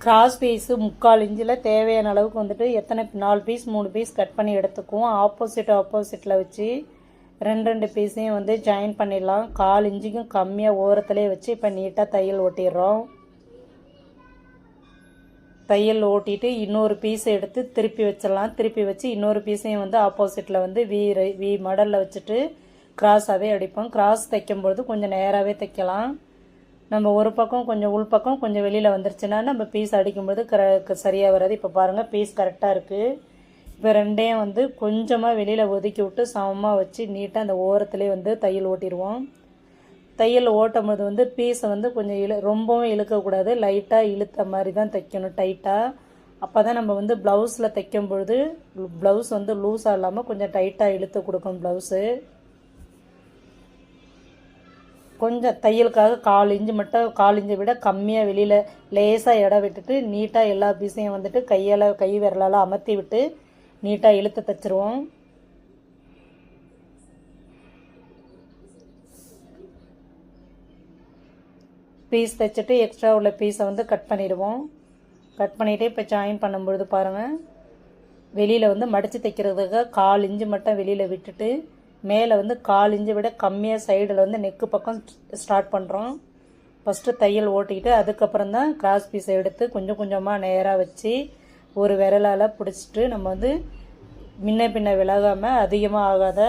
Cross piece 3/4 இன்ச்சில் தேவையான அளவுக்கு வந்துட்டு எத்தனை 4 பீஸ் 3 பீஸ் கட் பண்ணி எடுத்துக்குவோம். ஆப்போசிட்டில் வச்சு ரெண்டு பீஸையும் வந்து ஜாயின் பண்ணிடலாம். 1/4 இன்ச்சுக்கும் கம்மியாக ஓரத்துலேயே வச்சு இப்போ நீட்டாக தையல் ஓட்டிடுறோம். தையல் ஓட்டிட்டு இன்னொரு பீஸை எடுத்து திருப்பி வச்சிடலாம். திருப்பி வச்சு இன்னொரு பீஸையும் வந்து ஆப்போசிட்டில் வந்து வி மடலில் வச்சுட்டு கிராஸாகவே அடிப்போம். கிராஸ் தைக்கும்பொழுது கொஞ்சம் நேராகவே தைக்கலாம். நம்ம ஒரு பக்கம் கொஞ்சம் உள் பக்கம் கொஞ்சம் வெளியில் வந்துருச்சுன்னா நம்ம பீஸ் அடிக்கும்போது சரியாக வராது. இப்போ பாருங்கள் பீஸ் கரெக்டாக இருக்குது. இப்போ ரெண்டையும் வந்து கொஞ்சமாக வெளியில் ஒதுக்கி விட்டு சமமாக வச்சு நீட்டாக அந்த ஓரத்துலேயே வந்து தையல் ஓட்டிடுவோம். தையல் ஓட்டும்போது வந்து பீஸை வந்து கொஞ்சம் ரொம்பவும் இழுக்கக்கூடாது, லைட்டாக இழுத்த மாதிரி தான் தைக்கணும் டைட்டாக. அப்போ தான் நம்ம வந்து ப்ளவுஸில் தைக்கும் பொழுது ப்ளவுஸ் வந்து லூஸாக இல்லாமல் கொஞ்சம் டைட்டாக இழுத்து கொடுக்கும் ப்ளவுஸு. கொஞ்சம் தையலுக்காக 1/4 இன்ச்சு மட்டும் 1/4 இன்ச்சை விட கம்மியாக வெளியில் லேசாக இடம் விட்டுட்டு நீட்டாக எல்லா பீஸையும் வந்துட்டு கை விரலால் அமர்த்தி விட்டு நீட்டாக இழுத்து தைச்சிருவோம். பீஸ் தைச்சிட்டு எக்ஸ்ட்ரா உள்ள பீஸை வந்து கட் பண்ணிவிடுவோம். கட் பண்ணிவிட்டு இப்போ ஜாயின் பண்ணும்பொழுது பாருங்கள், வெளியில் வந்து மடித்து தைக்கிறதுக்காக 1/4 இன்ச்சு மட்டும் வெளியில் விட்டுட்டு மேலே வந்து 1/4 இன்ச்சை விட கம்மியாக சைடில் வந்து நெக்கு பக்கம் ஸ்டார்ட் பண்ணுறோம். ஃபஸ்ட்டு தையல் ஓட்டிக்கிட்டு அதுக்கப்புறம் தான் கிராஸ் பீஸை எடுத்து கொஞ்சம் கொஞ்சமாக நேராக வச்சு ஒரு விரலால் பிடிச்சிட்டு நம்ம வந்து முன்ன பின்ன விலகாமல் அதிகமாக ஆகாத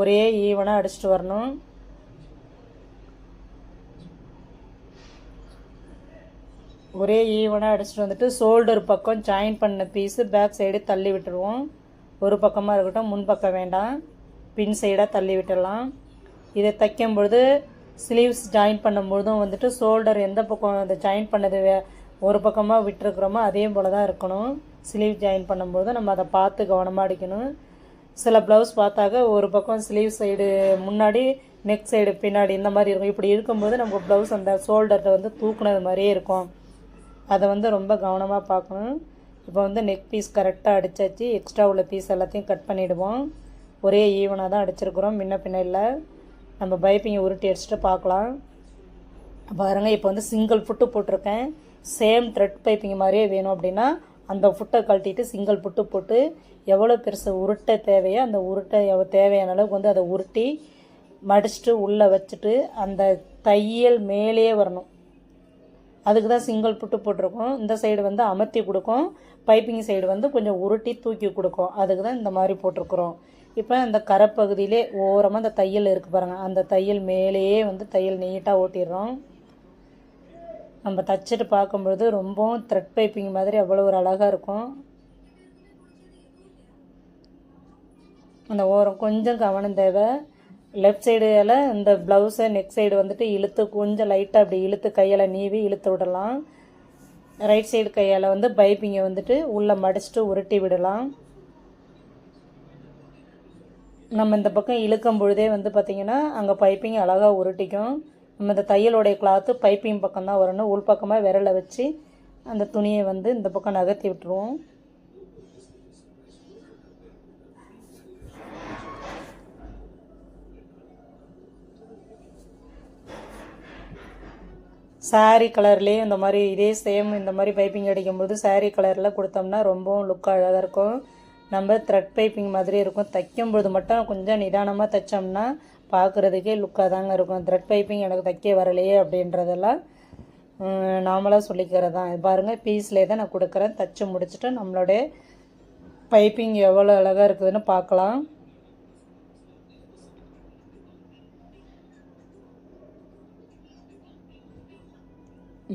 ஒரே ஈவனாக அடிச்சிட்டு வரணும். ஒரே ஈவனாக அடிச்சிட்டு வந்துட்டு ஷோல்டர் பக்கம் ஜாயின் பண்ண பீஸு பேக் சைடு தள்ளி விட்டுருவோம். ஒரு பக்கமாக இருக்கட்டும், முன் பக்கம் வேண்டாம், பின் சைடாக தள்ளி விட்டுடலாம். இதை தைக்கும் பொழுது ஸ்லீவ்ஸ் ஜாயின் பண்ணும்பொழுதும் வந்துட்டு ஷோல்டர் எந்த பக்கம் அந்த ஜாயின் பண்ணது ஒரு பக்கமாக விட்டுருக்குறோமோ அதே போல் தான் இருக்கணும். ஸ்லீவ் ஜாயின் பண்ணும்போது நம்ம அதை பார்த்து கவனமாக அடிக்கணும். சில ப்ளவுஸ் பார்த்தாக்க ஒரு பக்கம் ஸ்லீவ் சைடு முன்னாடி நெக் சைடு பின்னாடி இந்த மாதிரி இருக்கும். இப்படி இருக்கும்போது நம்ம ப்ளவுஸ் அந்த ஷோல்டரில் வந்து தூக்குனது மாதிரியே இருக்கும். அதை வந்து ரொம்ப கவனமாக பார்க்கணும். இப்போ வந்து நெக் பீஸ் கரெக்டாக அடித்தாச்சு. எக்ஸ்ட்ரா உள்ள பீஸ் எல்லாத்தையும் கட் பண்ணிவிடுவோம். ஒரே ஈவனாக தான் அடிச்சிருக்கிறோம், முன்ன பின்ன இல்லை. நம்ம பைப்பிங்கை உருட்டி அடிச்சுட்டு பார்க்கலாம். பாருங்கள், இப்போ வந்து சிங்கிள் ஃபுட்டு போட்டிருக்கேன். சேம் த்ரெட் பைப்பிங் மாதிரியே வேணும் அப்படின்னா அந்த ஃபுட்டை கழட்டிட்டு சிங்கிள் ஃபுட்டு போட்டு எவ்வளோ பெருசு உருட்டை தேவையோ அந்த உருட்டை தேவையான அளவுக்கு வந்து அதை உருட்டி மடிச்சுட்டு உள்ளே வச்சுட்டு அந்த தையல் மேலேயே வரணும். அதுக்கு தான் சிங்கிள் புட்டு போட்டிருக்கோம். இந்த சைடு வந்து அமர்த்தி கொடுக்கும், பைப்பிங் சைடு வந்து கொஞ்சம் உருட்டி தூக்கி கொடுக்கும். அதுக்கு தான் இந்த மாதிரி போட்டிருக்குறோம். இப்போ அந்த கரைப்பகுதியிலே ஓரமாக அந்த தையல் இருக்குது பாருங்கள், அந்த தையல் மேலேயே வந்து தையல் நீட்டாக ஓட்டிடுறோம். நம்ம தைச்சிட்டு பார்க்கும்பொழுது ரொம்பவும் த்ரெட் பைப்பிங் மாதிரி அவ்வளோ ஒரு அழகாக இருக்கும். அந்த ஓரம் கொஞ்சம் கவனம் தேவை. லெஃப்ட் சைடில் இந்த ப்ளவுஸை நெக் சைடு வந்துட்டு இழுத்து கொஞ்சம் லைட்டாக அப்படி இழுத்து கையால் நீவி இழுத்து விடலாம். ரைட் சைடு கையால் வந்து பைப்பிங்கை வந்துட்டு உள்ளே மடிச்சுட்டு உருட்டி விடலாம். நம்ம இந்த பக்கம் இழுக்கும் பொழுதே வந்து பார்த்திங்கன்னா அங்கே பைப்பிங் அழகாக உருட்டிக்கும். நம்ம இந்த தையலோடைய கிளாத்து பைப்பிங் பக்கம் தான் வரணும். உள் பக்கமாக விரலை வச்சு அந்த துணியை வந்து இந்த பக்கம் நகர்த்தி விட்டுருவோம். சாரீ கலர்லேயே இந்த மாதிரி இதே சேம் இந்த மாதிரி பைப்பிங் அடிக்கும்போது சாரீ கலரில் கொடுத்தோம்னா ரொம்பவும் லுக் அழகாக இருக்கும். நம்ம த்ரெட் பைப்பிங் மாதிரி இருக்கும். தைக்கும்பொழுது மட்டும் கொஞ்சம் நிதானமாக தைச்சோம்னா பார்க்குறதுக்கே லுக்காக தாங்க இருக்கும். த்ரெட் பைப்பிங் எனக்கு தைக்க வரலையே அப்படின்றதெல்லாம் நாமளாக சொல்லிக்கிறது தான். பாருங்கள், பீஸ்லேயே தான் நான் கொடுக்குறேன். தைச்சி முடிச்சுட்டு நம்மளுடைய பைப்பிங் எவ்வளோ அழகாக இருக்குதுன்னு பார்க்கலாம்.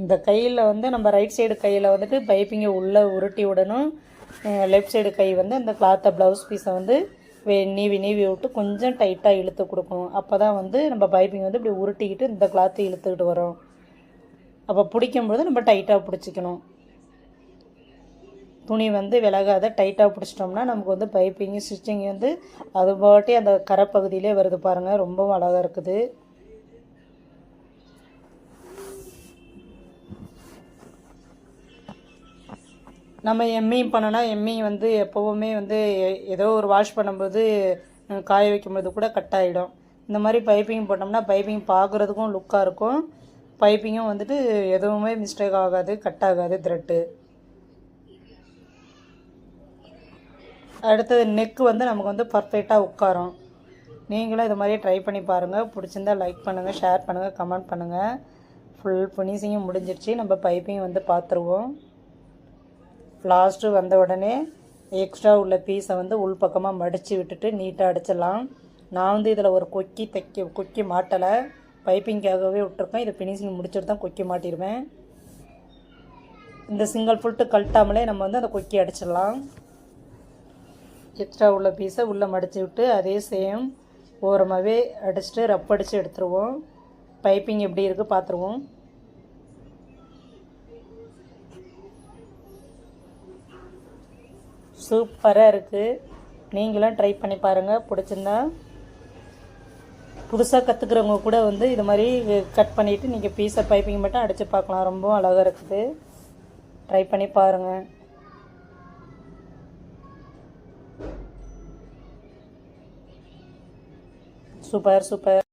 இந்த கையில் வந்து நம்ம ரைட் சைடு கையில் வந்துட்டு பைப்பிங்கை உள்ளே உருட்டி விடணும். லெஃப்ட் சைடு கை வந்து அந்த கிளாத்தை ப்ளவுஸ் பீஸை வந்து நீவி விட்டு கொஞ்சம் டைட்டாக இழுத்து கொடுக்கணும். அப்போ தான் வந்து நம்ம பைப்பிங் வந்து இப்படி உருட்டிக்கிட்டு இந்த கிளாத்தை இழுத்துக்கிட்டு வரோம். அப்போ பிடிக்கும்போது நம்ம டைட்டாக பிடிச்சிக்கணும். துணி வந்து விலகாத டைட்டாக பிடிச்சிட்டோம்னா நமக்கு வந்து பைப்பிங்கு ஸ்டிச்சிங் வந்து அது பாட்டி அந்த கரைப்பகுதியிலே வருது பாருங்கள், ரொம்பவும் அழகாக இருக்குது. நம்ம எம்மிங் பண்ணோன்னா எம்மிங் வந்து எப்போவுமே வந்து ஏதோ ஒரு வாஷ் பண்ணும்போது காய வைக்கும்போது கூட கட் ஆகிடும். இந்த மாதிரி பைப்பிங் போட்டோம்னா பைப்பிங் பார்க்குறதுக்கும் லுக்காக இருக்கும். பைப்பிங்கும் வந்துட்டு எதுவுமே மிஸ்டேக் ஆகாது, கட் ஆகாது த்ரெட்டு. அடுத்தது நெக்கு வந்து நமக்கு வந்து பர்ஃபெக்டாக உட்காரும். நீங்களும் இது மாதிரியே ட்ரை பண்ணி பாருங்கள். பிடிச்சிருந்தா லைக் பண்ணுங்கள், ஷேர் பண்ணுங்கள், கமெண்ட் பண்ணுங்கள். ஃபுல் ஃபினிஷிங்கும் முடிஞ்சிருச்சு. நம்ம பைப்பிங் வந்து பார்த்துருவோம். லாஸ்ட்டு வந்த உடனே எக்ஸ்ட்ரா உள்ள பீஸை வந்து உள் பக்கமாக மடித்து விட்டுட்டு நீட்டாக அடிச்சிடலாம். நான் வந்து இதில் ஒரு கொக்கி மாட்டலை, பைப்பிங்காகவே விட்டுருக்கேன். இதை ஃபினிஷிங் முடிச்சுட்டு தான் கொக்கி மாட்டிடுவேன். இந்த சிங்கிள் ஃபுல்ட்டு கழட்டாமலே நம்ம வந்து அந்த கொக்கி அடிச்சிடலாம். எக்ஸ்ட்ரா உள்ள பீஸை உள்ளே மடித்து விட்டு அதே சேம் ஓரமாகவே அடிச்சுட்டு ரப் அடித்து எடுத்துருவோம். பைப்பிங் எப்படி இருக்குது பார்த்துருவோம். சூப்பராக இருக்குது. நீங்களும் ட்ரை பண்ணி பாருங்கள். பிடிச்சிருந்தா புதுசாக கற்றுக்குறவங்க கூட வந்து இது மாதிரி கட் பண்ணிவிட்டு நீங்கள் பீஸை பைப்பிங் மட்டும் அடித்து பார்க்கலாம். ரொம்ப அழகாக இருக்குது. ட்ரை பண்ணி பாருங்கள். சூப்பர்.